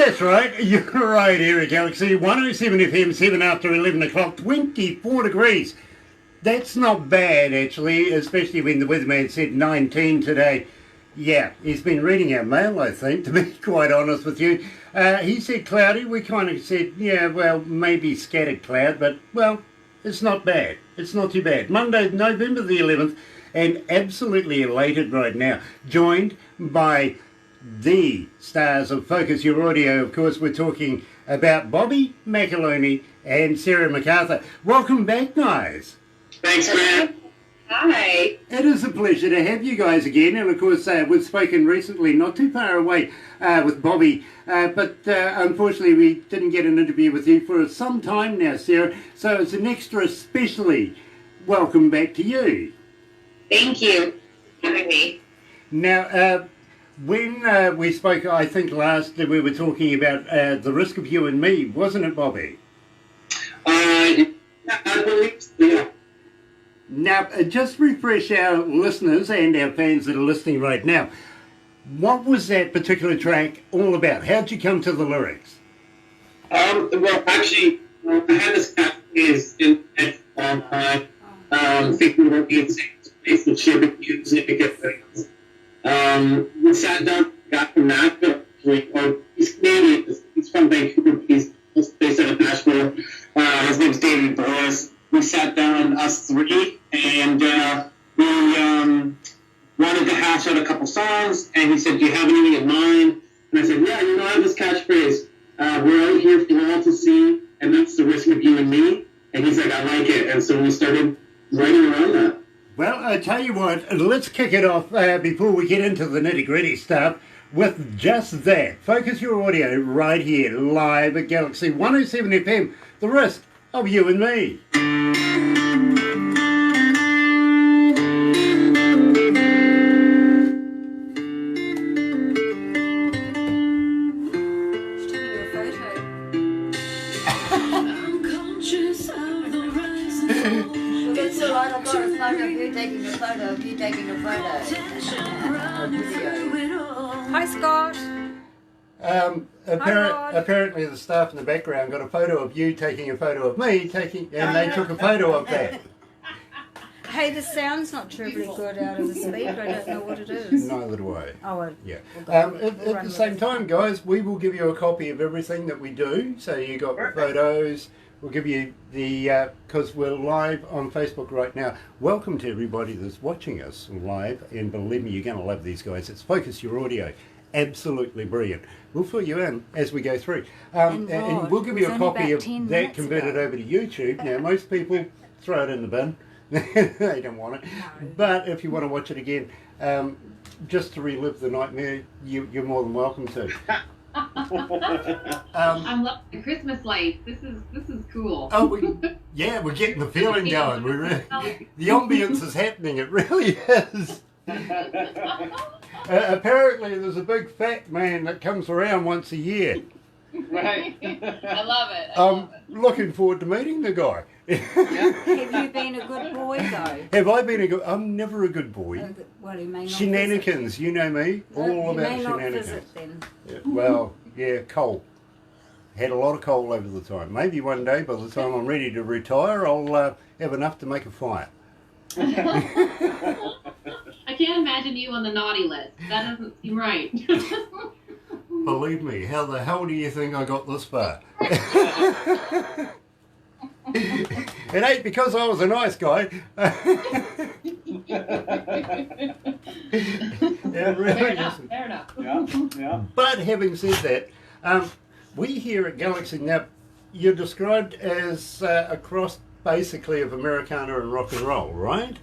That's right, you're right here at Galaxy 107 FM, 7 after 11 o'clock, 24 degrees. That's not bad, actually, especially when the weatherman said 19 today. Yeah, he's been reading our mail, I think, to be quite honest with you. He said cloudy. We kind of said, yeah, well, maybe scattered cloud, but, well, it's not bad. It's not too bad. Monday, November the 11th, and absolutely elated right now, joined by the stars of Focus Your Audio. Of course, we're talking about Bobby McAlooney and Sarah MacArthur. Welcome back, guys. Thanks, Grant. Hi. It is a pleasure to have you guys again. And of course, we've spoken recently, not too far away, with Bobby. But unfortunately, we didn't get an interview with you for some time now, Sarah. So it's an extra especially welcome back to you. Thank you for having me. Now, when we spoke, I think last, we were talking about the risk of you and me, wasn't it, Bobby? I believe so, yeah. Now, just refresh our listeners and our fans that are listening right now. What was that particular track all about? How'd you come to the lyrics? Well, actually, I had this catchphrase in my head for a long time, thinking about being safe and sharing music and everything else. We sat down, got from Nashville, he's Canadian, he's from Vancouver, but he's based out of Nashville. His name's David Burles. We sat down, us three, and we wanted to hash out a couple songs, and he said, do you have anything in mind? And I said, yeah, I have this catchphrase, we're out here for you all to see, and that's the risk of you and me. And he's like, I like it. And so we started writing around that. Well, I tell you what, let's kick it off before we get into the nitty-gritty stuff with just that. Focus Your Audio right here, live at Galaxy 107 FM, the risk of you and me. Hi, Scott. Apparently the staff in the background got a photo of you taking a photo of me, and they took a photo of that. Hey, the sound's not terribly good out of the speaker. I don't know what it is. Neither do I. Oh, well, Yeah. At the same time, guys, we will give you a copy of everything that we do. So you got the photos. We'll give you the, because we're live on Facebook right now. Welcome to everybody that's watching us live. And believe me, you're going to love these guys. It's Focus Your Audio. Absolutely brilliant. We'll fill you in as we go through. And we'll give you a copy of that converted over to YouTube. Now, most people throw it in the bin. They don't want it. No. But if you want to watch it again, just to relive the nightmare, you're more than welcome to. I'm loving the Christmas lights. This is cool. Oh, we're getting the feeling going. The ambience is happening. It really is. Apparently, there's a big fat man that comes around once a year. Right. I love it. I'm looking forward to meeting the guy. have you been a good boy, though? Have I been a good... I'm never a good boy. Well, he may not Shenanigans, you know me. All about may not shenanigans. visit, then. Yeah, well, yeah, coal. Had a lot of coal over the time. Maybe one day, by the time I'm ready to retire, I'll have enough to make a fire. I can't imagine you on the naughty list. That doesn't seem right. Believe me, how the hell do you think I got this far? It ain't because I was a nice guy. It really isn't. Fair enough. Yeah. But having said that, we here at Galaxy, now, you're described as a cross basically of Americana and rock and roll, right?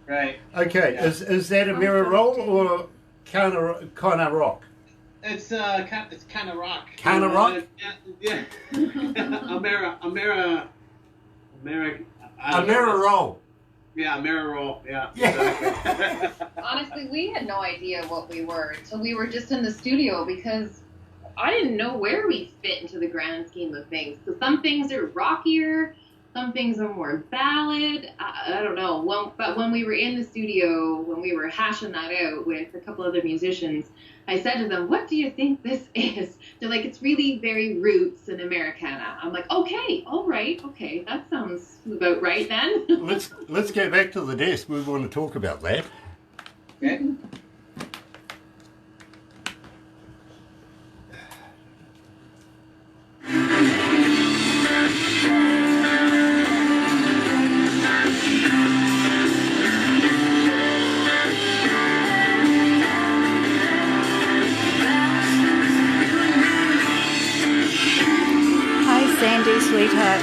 Right. Okay, Yeah. is that a mirror roll or kind of rock? It's kind of rock. Kind of rock? Yeah. America. A mirror roll. Yeah, mirror roll. Yeah. Yeah. Honestly, we had no idea what we were until we were just in the studio because I didn't know where we fit into the grand scheme of things. So some things are rockier, Some things are more ballad. I don't know. But when we were in the studio, when we were hashing that out with a couple other musicians, I said to them, "What do you think this is?" They're like, "It's really very roots and Americana." I'm like, "Okay, all right, okay, that sounds about right then." Let's go back to the desk. We want to talk about that. Okay. Hi, Sandy, sweetheart.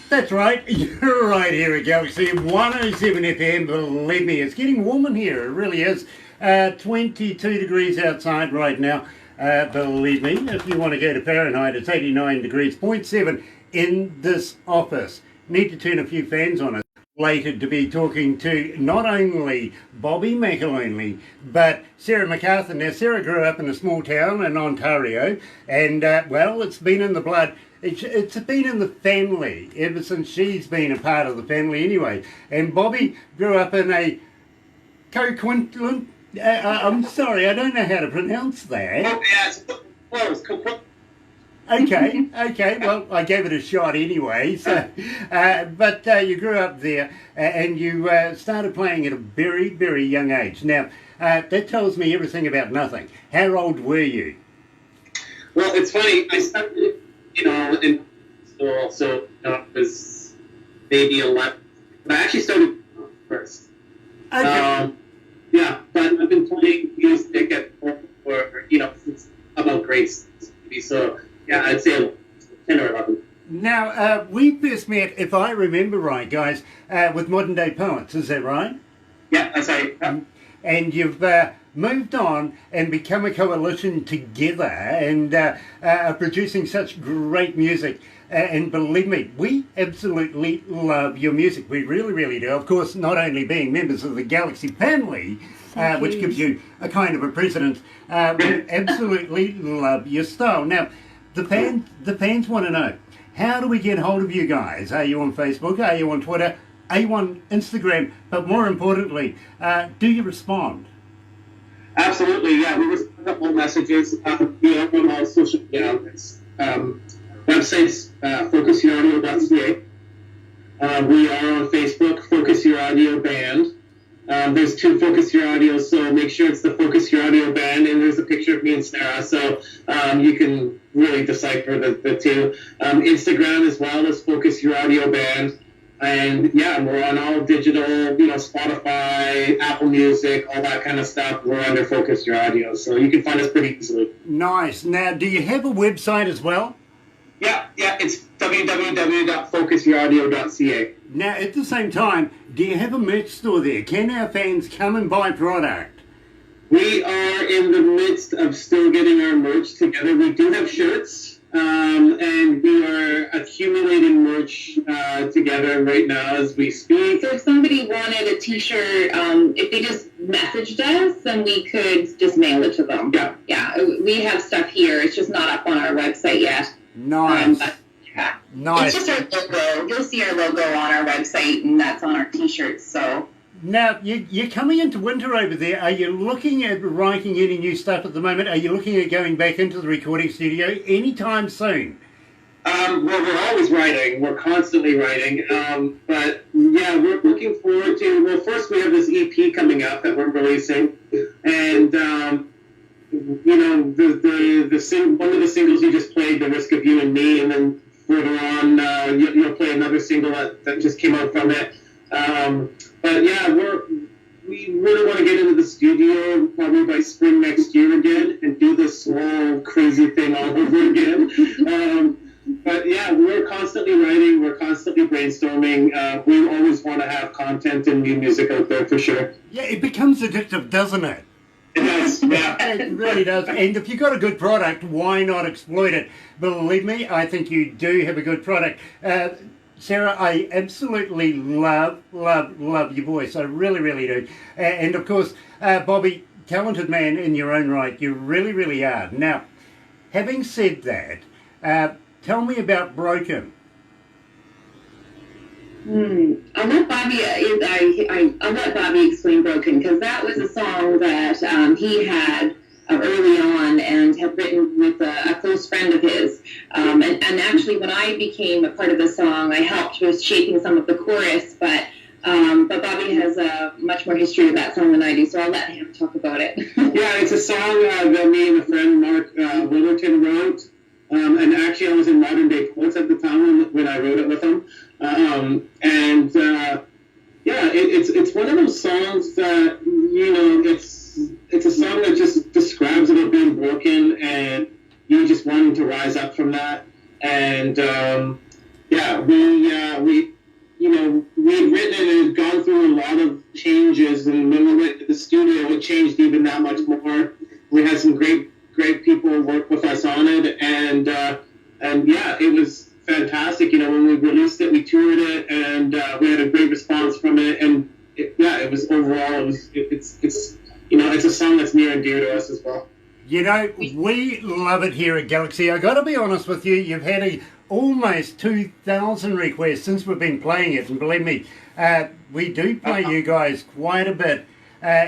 That's right, you're right here at Galaxy 107 FM. Believe me, it's getting warm in here, it really is. 22 degrees outside right now. Believe me, if you want to go to Fahrenheit, it's 89 degrees, 0.7 in this office. Need to turn a few fans on it. Related to be talking to not only Bobby McAloney, but Sarah MacArthur. Now, Sarah grew up in a small town in Ontario, and, well, it's been in the blood. It's been in the family ever since she's been a part of the family anyway. And Bobby grew up in a coquintlet. I'm sorry, I don't know how to pronounce that. Oh, yeah, it's close. Okay, well, I gave it a shot anyway. So, but you grew up there and you started playing at a very, very young age. Now, that tells me everything about nothing. How old were you? Well, it's funny. I started, in school, so I was maybe 11. But I actually started first. Okay. Yeah, but I've been playing music at home for, since about grade 6. So, yeah, I'd say 10 or 11. Now, we first met, if I remember right, guys, with Modern Day Poets. Is that right? Yeah, that's right. Yeah. And you've moved on and become a coalition together and are producing such great music. And believe me, we absolutely love your music. We really, really do. Of course, not only being members of the Galaxy family, which gives you a kind of a precedent, we absolutely love your style. Now, the fans want to know, how do we get hold of you guys? Are you on Facebook? Are you on Twitter? Are you on Instagram? But more importantly, do you respond? Absolutely, yeah. We respond to all messages. On all social media outlets. Websites, focusyouraudio.ca. We are on Facebook, Focus Your Audio Band. There's 2 Focus Your Audio, so make sure it's the Focus Your Audio Band, and there's a picture of me and Sarah, so you can really decipher the 2. Instagram as well as Focus Your Audio Band. And yeah, we're on all digital, Spotify, Apple Music, all that kind of stuff. We're under Focus Your Audio, so you can find us pretty easily. Nice. Now, do you have a website as well? Yeah, it's www.focusyouraudio.ca. Now, at the same time, do you have a merch store there? Can our fans come and buy product? We are in the midst of still getting our merch together. We do have shirts. And we are accumulating merch together right now as we speak. So if somebody wanted a t-shirt, if they just messaged us, then we could just mail it to them. Yeah, we have stuff here. It's just not up on our website yet. Nice. Yeah. Nice. It's just our logo. You'll see our logo on our website, and that's on our t-shirts, so... Now, you're coming into winter over there. Are you looking at writing any new stuff at the moment? Are you looking at going back into the recording studio anytime soon? Well, we're always writing. We're constantly writing. But, yeah, we're looking forward to... Well, first we have this EP coming up that we're releasing. And, one of the singles you just played, The Risk of You and Me, and then further on, you'll play another single that just came out from it. But yeah, we really want to get into the studio probably by spring next year again and do this whole crazy thing all over again. But yeah, we're constantly writing, we're constantly brainstorming. We always want to have content and new music out there for sure. Yeah, it becomes addictive, doesn't it? It does, yeah. It really does. And if you've got a good product, why not exploit it? Believe me, I think you do have a good product. Sarah, I absolutely love your voice. I really, really do. And of course, Bobby, talented man in your own right. You really, really are. Now, having said that, tell me about Broken. I'll let Bobby. I'll let Bobby explain "Broken" because that was a song that he had early on and had written with a close friend of his. And actually, when I became a part of the song, I helped with shaping some of the chorus. But Bobby has much more history of that song than I do, so I'll let him talk about it. Yeah, it's a song that me and a friend Mark Willerton wrote. And actually, I was in Modern Day Poets at the time when I wrote it with him. It's one of those songs that, it's a song that just describes about being broken and you just wanting to rise up from that. And we had written it and had gone through a lot of changes, and when we went to the studio, it changed even that much more. We had some great people work with us on it, and it was fantastic. When we released it, we toured it, and we had a great response from it, and it was overall, it's a song that's near and dear to us as well. We love it here at Galaxy. I got to be honest with you, you've had almost 2,000 requests since we've been playing it, and believe me, we do play you guys quite a bit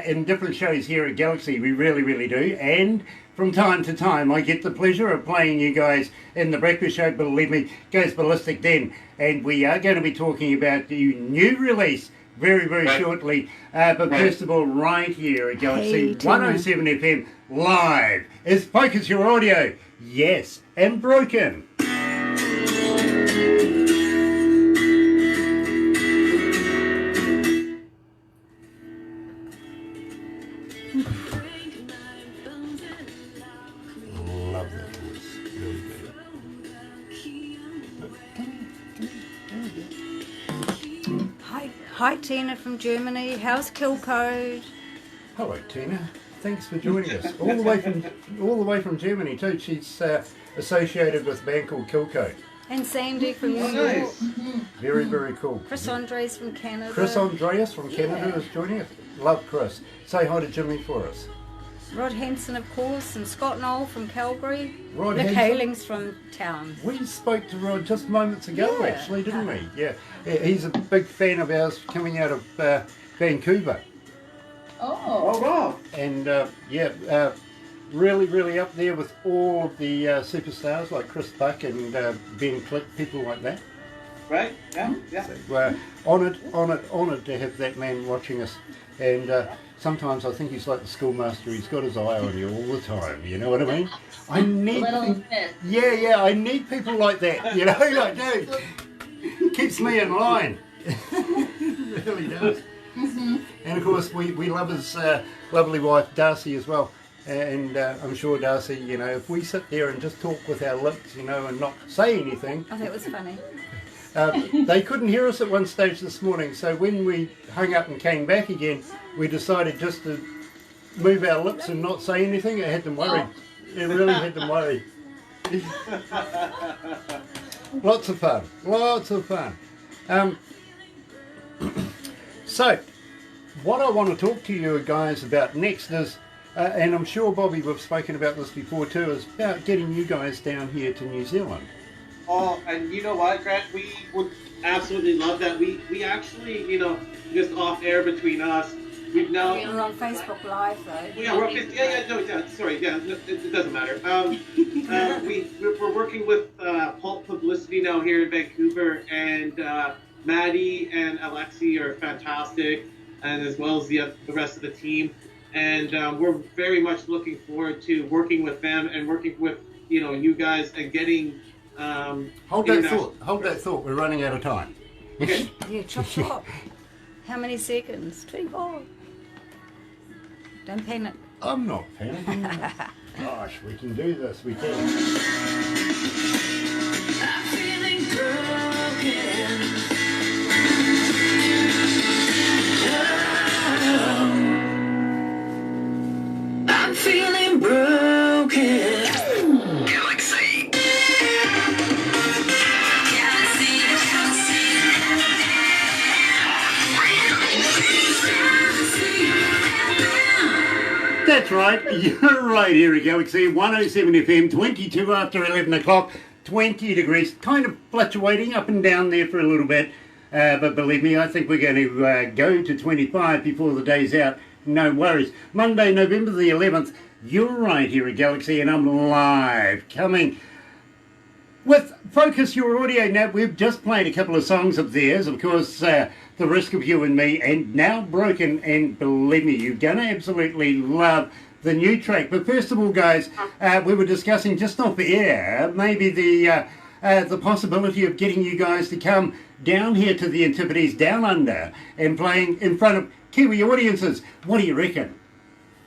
in different shows here at Galaxy. We really, really do, and from time to time, I get the pleasure of playing you guys in the breakfast show. Believe me, goes ballistic then. And we are going to be talking about the new release very, very shortly. But first of all, right here at Galaxy 107 FM live is Focus Your Audio. Yes, and Broken. Hi, Tina from Germany. How's Kill Code? Hello, Tina. Thanks for joining us. All the way from Germany too. She's associated with a band called Kill Code. And Sandy from New York. Very, very cool. Chris Andres from Canada. Chris Andreas from Canada is joining us. Love Chris. Say hi to Jimmy for us. Rod Henson, of course, and Scott Knoll from Calgary. Rod Nick Henson? Halings from Town. We spoke to Rod just moments ago, Yeah. actually, didn't we? Yeah. He's a big fan of ours coming out of Vancouver. Oh, wow. And really, really up there with all of the superstars like Chris Buck and Ben Click, people like that. Right, yeah. So, honoured to have that man watching us. And sometimes I think he's like the schoolmaster. He's got his eye on you all the time. You know what I mean? I need I need people like that. Like dude, keeps me in line. It really does. Mm-hmm. And of course, we love his lovely wife Darcy as well. And I'm sure Darcy, if we sit there and just talk with our lips, and not say anything. Oh, that was funny. They couldn't hear us at one stage this morning, so when we hung up and came back again, we decided just to move our lips and not say anything. It had them worried. It really had them worried. Lots of fun. So, what I want to talk to you guys about next is, and I'm sure, Bobby, we've spoken about this before too, is about getting you guys down here to New Zealand. Oh, and you know what, Grant? We would absolutely love that. We actually, just off air between us, we've now... We're on Facebook Live, though. It doesn't matter. We're working with Pulp Publicity now here in Vancouver, and Maddie and Alexi are fantastic, and as well as the rest of the team. And we're very much looking forward to working with them and working with, you guys and getting... Hold that thought. We're running out of time. Okay. Yeah, chop. How many seconds? 24. Don't panic. I'm not panicking. Gosh, we can do this. We can. I'm feeling broken. That's right. You're right here at Galaxy 107 FM, 22 after 11 o'clock, 20 degrees. Kind of fluctuating up and down there for a little bit. But believe me, I think we're going to go to 25 before the day's out. No worries. Monday, November the 11th, you're right here at Galaxy, and I'm live coming with Focus Your Audio. Now, we've just played a couple of songs of theirs, of course, The Risk of You and Me, and Now Broken, and believe me, you're going to absolutely love the new track. But first of all, guys, we were discussing just off air, maybe the possibility of getting you guys to come down here to the Antipodes Down Under and playing in front of Kiwi audiences. What do you reckon?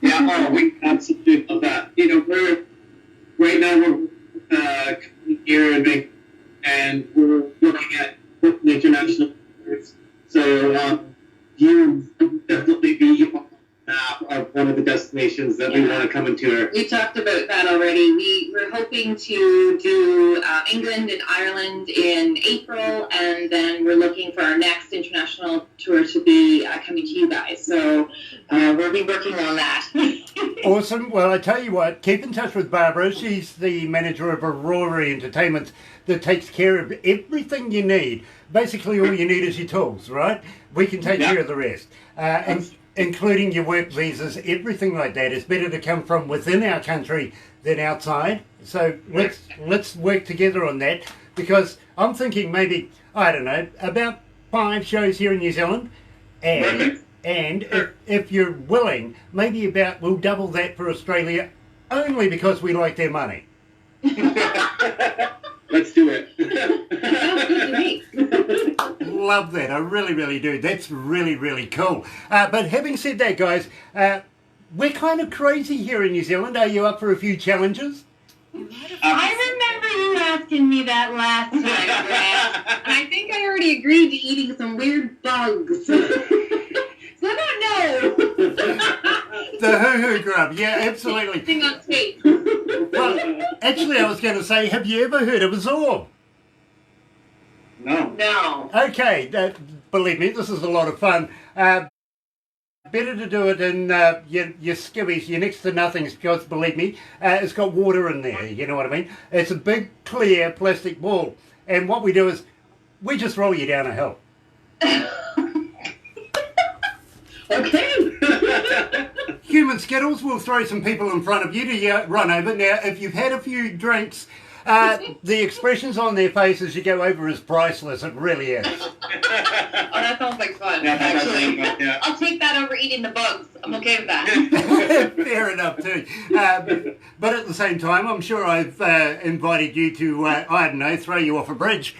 Yeah, we absolutely love that. You know, right now we're coming here in Vancouver, and we're looking at booking international tours. So you definitely be on the map of one of the destinations that we want to come and tour. We talked about that already. We're hoping to do England and Ireland in April, and then we're looking for our next international tour to be coming to you guys. So we'll be working on that. Awesome. Well, I tell you what, keep in touch with Barbara. She's the manager of Aurora Entertainment that takes care of everything you need. Basically, all you need is your tools, right? We can take care of the rest. Including your work visas, everything like that. It's better to come from within our country than outside. So let's work together on that, because I'm thinking maybe, I don't know, about 5 shows here in New Zealand, and if you're willing, maybe we'll double that for Australia, only because we like their money. Let's do it. Sounds good to me. Love that. I really, really do. That's really, really cool. But having said that, guys, we're kind of crazy here in New Zealand. Are you up for a few challenges? I remember you asking me that last time, Brad, and I think I already agreed to eating some weird bugs. So I don't know. The hoo-hoo grub. Yeah, absolutely. Thing on tape. Well, actually, I was going to say, have you ever heard of a zorb? No. Okay, believe me, this is a lot of fun. Better to do it in your skivvies, your next to nothings, because believe me, it's got water in there, you know what I mean? It's a big, clear plastic ball. And what we do is, we just roll you down a hill. Okay. Human Skittles will throw some people in front of you to run over. Now, if you've had a few drinks, the expressions on their faces you go over is priceless. It really is. Oh, that sounds like fun, Yeah, actually. yeah. I'll take that over eating the bugs. I'm okay with that. Fair enough, too. But at the same time, I'm sure I've invited you to, I don't know, throw you off a bridge.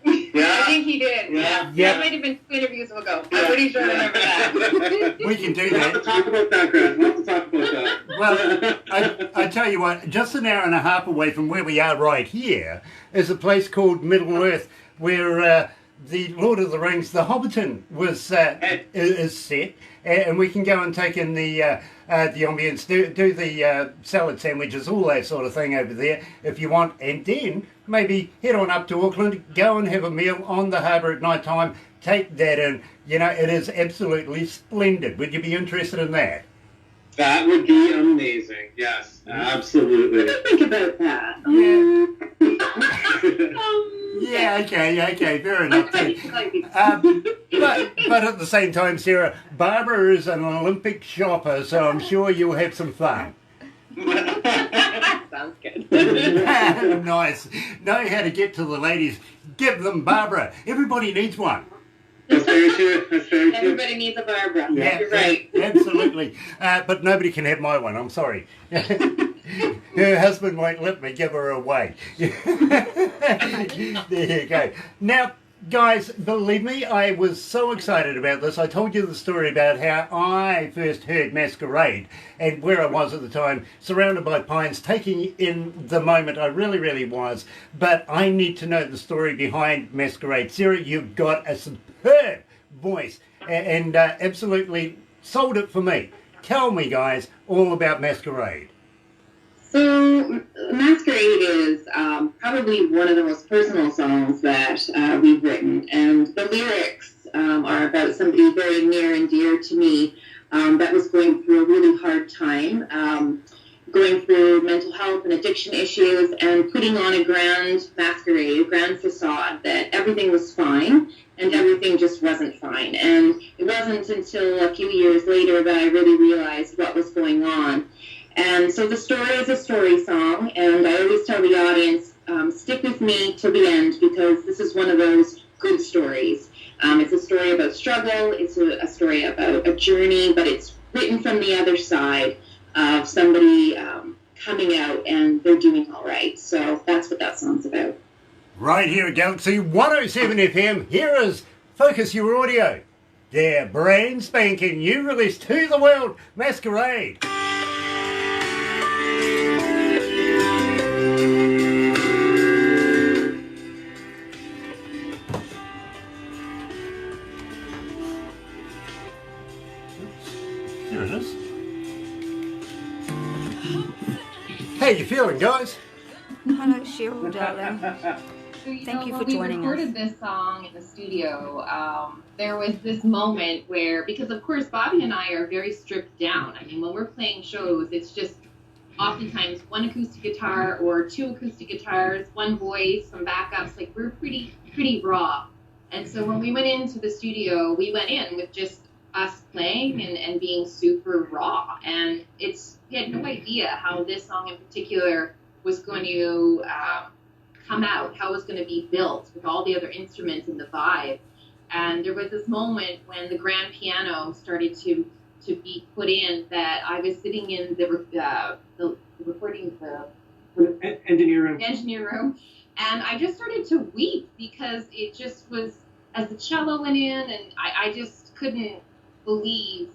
I think he did. Yeah. That might have been 2 interviews ago. I'm pretty sure I remember that. We can do We'll have to that. talk about that, Grant. We'll have to talk about that. Well, I tell you what, just an hour and a half away from where we are right here is a place called Middle Earth, where the Lord of the Rings, the Hobbiton, is set, and we can go and take in the ambience, do the salad sandwiches, all that sort of thing over there if you want, and then maybe head on up to Auckland, go and have a meal on the harbour at night time, take that in. You know, it is absolutely splendid. Would you be interested in that? That would be amazing. Yes, absolutely. Think about that. Yeah, okay, fair enough. Too. But at the same time, Sarah, Barbara is an Olympic shopper, so I'm sure you'll have some fun. Sounds good. Nice. Know how to get to the ladies. Give them Barbara. Everybody needs one. That's very true. That's very true. Everybody needs a Barbara. Yeah, You're right. Absolutely. But nobody can have my one. I'm sorry. Her husband won't let me give her away. There you go. Now, guys, believe me, I was so excited about this. I told you the story about how I first heard Masquerade and where I was at the time, surrounded by pines, taking in the moment. I really, really was. But I need to know the story behind Masquerade. Sarah, you've got a superb voice and absolutely sold it for me. Tell me, guys, all about Masquerade. So, Masquerade is probably one of the most personal songs that we've written, and the lyrics are about somebody very near and dear to me. that was going through a really hard time, going through mental health and addiction issues, and putting on a grand masquerade, a grand facade that everything was fine, and everything just wasn't fine. And it wasn't until a few years later that I really realized what was going on. And so the story is a story song, and I always tell the audience, stick with me till the end, because this is one of those good stories. It's a story about struggle, it's a story about a journey, but it's written from the other side of somebody coming out and they're doing all right. So that's what that song's about. Right here at Galaxy 107 FM, here is Focus Your Audio. Their brand spanking new release to the world, Masquerade. Here it is. How you feeling, guys? Hello, Cheryl, darling. So, you Thank know, you when for joining we recorded this song in the studio, there was this moment where, because of course Bobby and I are very stripped down. I mean, when we're playing shows, it's just oftentimes one acoustic guitar or two acoustic guitars, one voice, some backups. Like, we're pretty raw. And so when we went into the studio, we went in with just us playing and being super raw. And we had no idea how this song in particular was going to come out, how it was going to be built with all the other instruments and the vibe. And there was this moment when the grand piano started to be put in, that I was sitting in the recording, the engineer room, and I just started to weep, because it just was, as the cello went in, and I just couldn't believe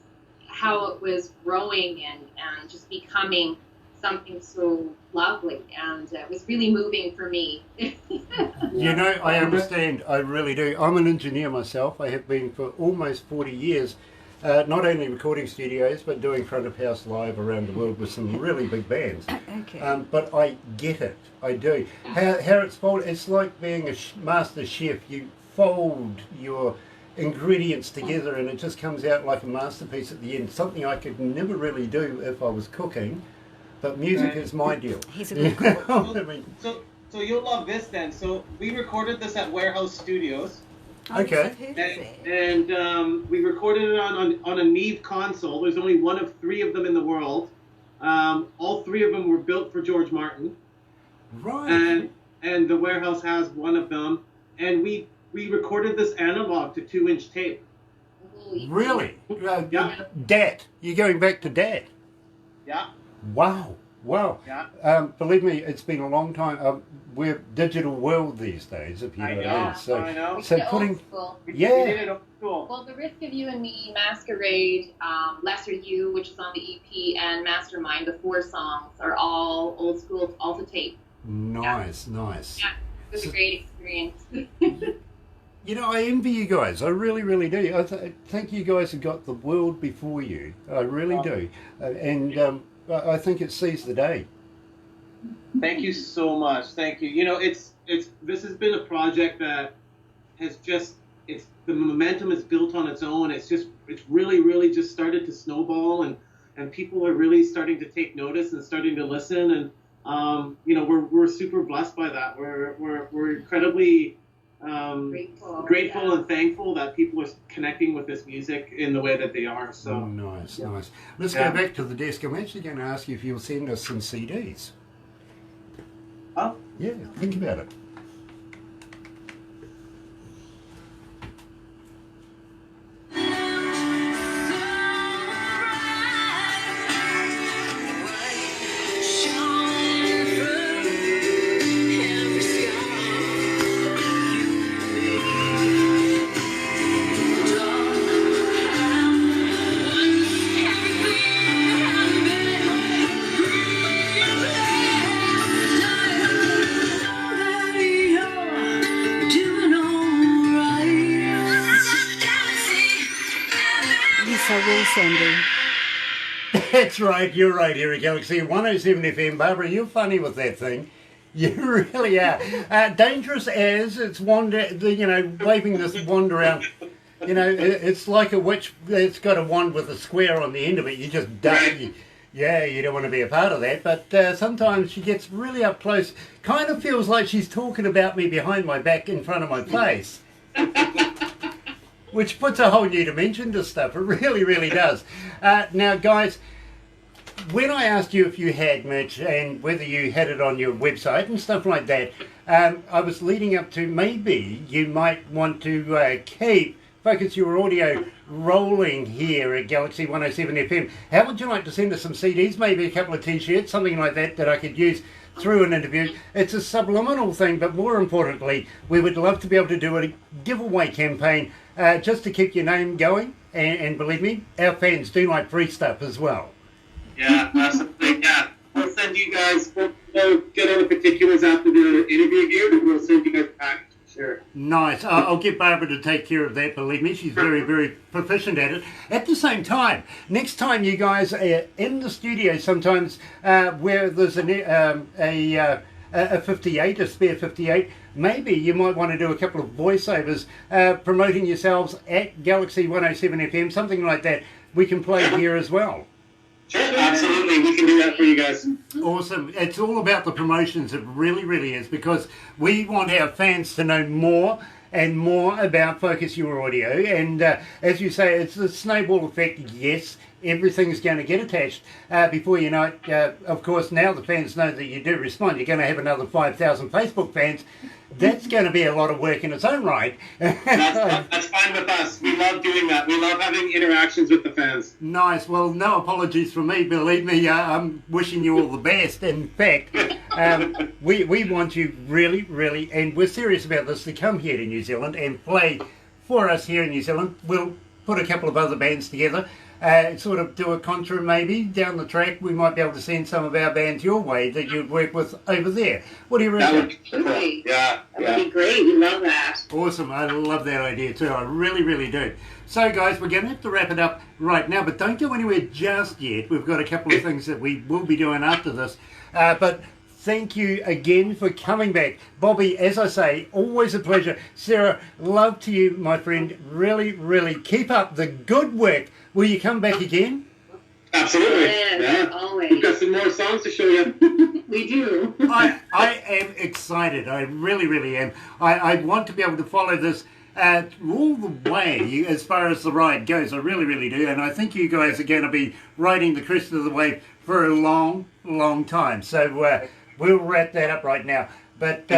how it was growing and just becoming something so lovely, and it was really moving for me. You know, I understand, I really do. I'm an engineer myself. I have been for almost 40 years, not only recording studios, but doing front of house live around the world with some really big bands. Okay. But I get it, I do. How it's folded, it's like being a master chef. You fold your ingredients together and it just comes out like a masterpiece at the end. Something I could never really do if I was cooking, but music is my deal. He's a good cook. I mean, So you'll love this then. So we recorded this at Warehouse Studios. Okay. And we recorded it on a Neve console. There's only one of three of them in the world. All three of them were built for George Martin. Right. And the Warehouse has one of them. And we recorded this analog to 2-inch tape. Really? Yeah. DAT. You're going back to DAT. Yeah. Wow. Wow. Yeah. Believe me, it's been a long time. We're digital world these days, if you know what I mean. So, I know. So We putting, did old school. We yeah. did it old school. Well, The Risk of You and Me, Masquerade, Lesser You, which is on the EP, and Mastermind, the 4 songs, are all old school, all to tape. Nice. Yeah, it was a great experience. You know, I envy you guys. I really, really do. I think you guys have got the world before you. I really do. And I think it sees the day. Thank you so much. Thank you. You know, this has been a project that has just, the momentum is built on its own. It's really, really just started to snowball, and people are really starting to take notice and starting to listen. And you know, we're super blessed by that. We're incredibly grateful yeah. and thankful that people are connecting with this music in the way that they are. So Nice. Let's Yeah. go back to the desk. I'm actually going to ask you if you'll send us some CDs. Oh. Yeah, think about it. Yes, I will, Sandy. That's right, you're right here at Galaxy 107 FM. Barbara, you're funny with that thing. You really are. Dangerous as it's waving this wand around. You know, it's like a witch that's got a wand with a square on the end of it. You just don't. Yeah, you don't want to be a part of that. But sometimes she gets really up close. Kind of feels like she's talking about me behind my back in front of my face. Which puts a whole new dimension to stuff. It really, really does. Now, guys, when I asked you if you had merch and whether you had it on your website and stuff like that, I was leading up to maybe you might want to keep Focus Your Audio rolling here at Galaxy 107 FM. How would you like to send us some CDs, maybe a couple of T-shirts, something like that, that I could use through an interview? It's a subliminal thing, but more importantly, we would love to be able to do a giveaway campaign just to keep your name going. And believe me, our fans do like free stuff as well. Yeah, absolutely. Yeah, we'll send you guys. We'll get all the particulars after the interview here, but we'll send you guys a package. Sure. Nice. I'll get Barbara to take care of that, believe me. She's very, very proficient at it. At the same time, next time you guys are in the studio sometimes where there's a 58, a spare 58, maybe you might want to do a couple of voiceovers promoting yourselves at Galaxy 107 FM, something like that. We can play here as well. Sure, absolutely. We can do that for you guys. Awesome. It's all about the promotions. It really, really is, because we want our fans to know more and more about Focus Your Audio. And as you say, it's a snowball effect. Yes, everything's going to get attached. Before you know it, of course, now the fans know that you do respond. You're going to have another 5,000 Facebook fans. That's going to be a lot of work in its own right. That's fine with us. We love doing that. We love having interactions with the fans. Nice. Well, no apologies from me. Believe me, I'm wishing you all the best. In fact, we want you really, really, and we're serious about this, to come here to New Zealand and play for us here in New Zealand. We'll put a couple of other bands together. Sort of do a contra maybe down the track. We might be able to send some of our bands your way that you'd work with over there. What do you reckon? Absolutely. Yeah. That would be great. We love that. Awesome. I love that idea too. I really, really do. So guys, we're going to have to wrap it up right now, but don't go anywhere just yet. We've got a couple of things that we will be doing after this. But thank you again for coming back. Bobby, as I say, always a pleasure. Sarah, love to you, my friend. Really, really keep up the good work. Will you come back again? Absolutely. Yes, always. We've got some more songs to show you. We do. I am excited. I really, really am. I want to be able to follow this all the way as far as the ride goes. I really, really do. And I think you guys are going to be riding the crest of the wave for a long, long time. So we'll wrap that up right now. But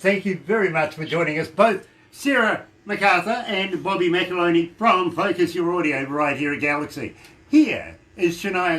thank you very much for joining us, both Sarah MacArthur and Bobby McAloney from Focus Your Audio right here at Galaxy. Here is Shania